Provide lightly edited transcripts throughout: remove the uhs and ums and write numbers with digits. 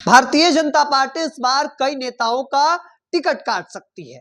Bharatiya Janata party इस बार कई नेताओं का टिकट काट सकती है।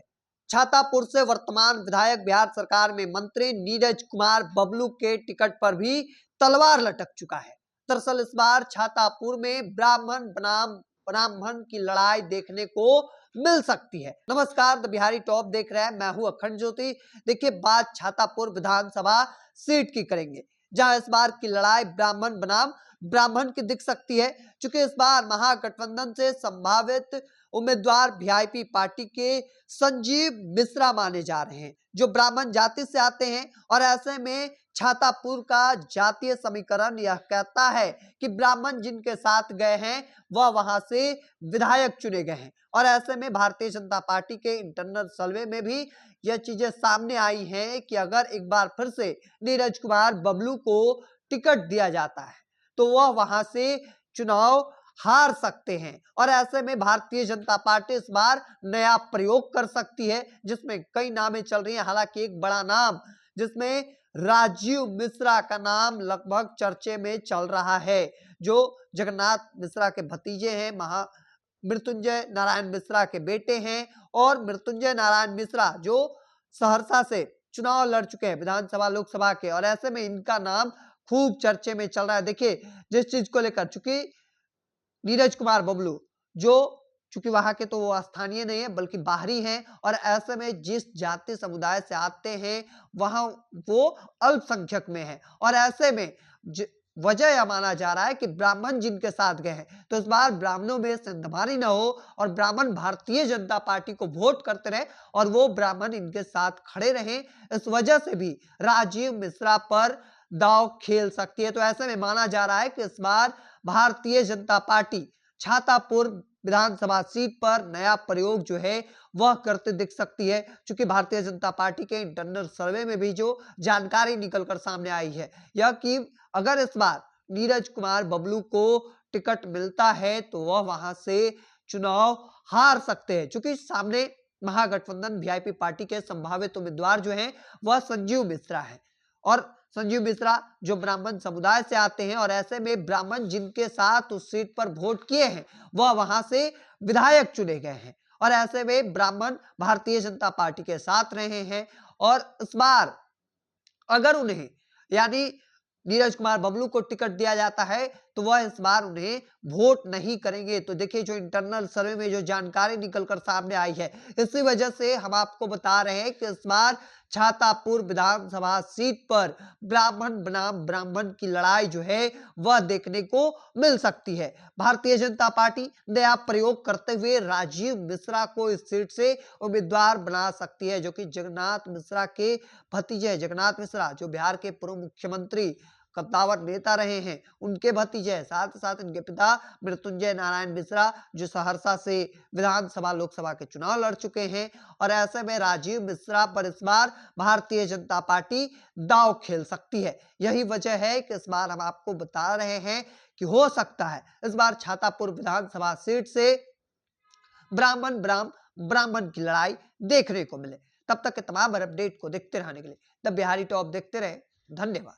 छातापुर से वर्तमान विधायक बिहार सरकार में मंत्री नीरज कुमार बबलू के टिकट पर भी तलवार लटक चुका है। दरअसल इस बार छातापुर में ब्राह्मण बनाम ब्राह्मण की लड़ाई देखने को मिल सकती है। नमस्कार, द बिहारी टॉप देख रहे हैं, मैं हूं अखंड ज्योति। देखिए, बात छातापुर विधानसभा सीट की करेंगे, जहां इस बार की लड़ाई ब्राह्मण बनाम ब्राह्मण की दिख सकती है। चूंकि इस बार महागठबंधन से संभावित उम्मीदवार वीआईपी पार्टी के संजीव मिश्रा माने जा रहे हैं, जो ब्राह्मण जाति से आते हैं। और ऐसे में छातापुर का जातीय समीकरण यह कहता है कि ब्राह्मण जिनके साथ गए हैं वह वहां से विधायक चुने गए हैं। और ऐसे में भारतीय जनता पार्टी के इंटरनल सर्वे में भी यह चीजें सामने आई हैं कि अगर एक बार फिर से नीरज कुमार बबलू को टिकट दिया जाता है तो वह वहां से चुनाव हार सकते हैं। और ऐसे में भारतीय जनता पार्टी इस बार नया प्रयोग कर सकती है, जिसमें कई नामें चल रही हैं। हालांकि एक बड़ा नाम जिसमें राजीव मिश्रा का नाम लगभग चर्चे में चल रहा है, जो जगन्नाथ मिश्रा के भतीजे हैं, मृत्युंजय नारायण मिश्रा के बेटे हैं। और मृत्युंजय नारायण मिश्रा जो सहरसा से चुनाव लड़ चुके हैं विधानसभा लोकसभा के, और ऐसे में इनका नाम खूब चर्चे में चल रहा है। देखिए, जिस चीज को लेकर, चूंकि नीरज कुमार बबलू जो चूंकि वहां के तो वो स्थानीय नहीं है बल्कि बाहरी हैं, और ऐसे में जिस जाति समुदाय से आते हैं वहां वो अल्पसंख्यक में है। और ऐसे में वजह यह माना जा रहा है कि ब्राह्मण जिनके साथ गए हैं, तो इस बार ब्राह्मणों में सेंधमारी न हो और ब्राह्मण भारतीय जनता पार्टी को वोट करते रहे और वो ब्राह्मण इनके साथ खड़े रहें। इस वजह से भी राजीव मिश्रा पर दांव खेल सकती है। तो ऐसे में माना जा रहा है कि इस बार भारतीय जनता पार्टी छातापुर विधानसभा सीट पर नया प्रयोग जो है वह करते दिख सकती है। क्योंकि भारतीय जनता पार्टी के इंटरनल सर्वे में भी जो जानकारी निकलकर सामने आई है यह कि अगर इस बार नीरज कुमार बबलू को टिकट मिलता है तो वह वहां से चुनाव हार सकते हैं। क्योंकि सामने महागठबंधन वीआईपी पार्टी के संभावित उम्मीदवार जो हैं वह संजीव मिश्रा है। और संजीव मिश्रा जो ब्राह्मण समुदाय से आते हैं, और ऐसे में ब्राह्मण जिनके साथ उस सीट पर वोट किए हैं वह वहां से विधायक चुने गए हैं। और ऐसे में ब्राह्मण भारतीय जनता पार्टी के साथ रहे हैं। और इस बार अगर उन्हें, यानी नीरज कुमार बबलू को टिकट दिया जाता है तो वह इस बार उन्हें वोट नहीं करेंगे। तो देखिए, जो इंटरनल सर्वे में जो जानकारी निकलकर सामने आई है, इसी वजह से हम आपको बता रहे हैं कि इस बार छातापुर विधानसभा सीट पर ब्राह्मण बनाम ब्राह्मण की लड़ाई जो है वह देखने को मिल सकती है। भारतीय जनता पार्टी नया प्रयोग करते हुए राजीव मिश्रा को इस सीट से उम्मीदवार बना सकती है, जो कि जगन्नाथ मिश्रा के भतीजे। जगन्नाथ मिश्रा जो बिहार के पूर्व मुख्यमंत्री कद्दावर नेता रहे हैं, उनके भतीजे, साथ ही साथ इनके पिता मृत्युंजय नारायण मिश्रा जो सहरसा से विधानसभा लोकसभा के चुनाव लड़ चुके हैं। और ऐसे में राजीव मिश्रा पर इस बार भारतीय जनता पार्टी दांव खेल सकती है। यही वजह है कि इस बार हम आपको बता रहे हैं कि हो सकता है इस बार छातापुर विधानसभा सीट से ब्राह्मण ब्राह्मण की लड़ाई देखने को मिले। तब तक के तमाम अपडेट को देखते रहने के लिए द बिहारी टॉप देखते रहे। धन्यवाद।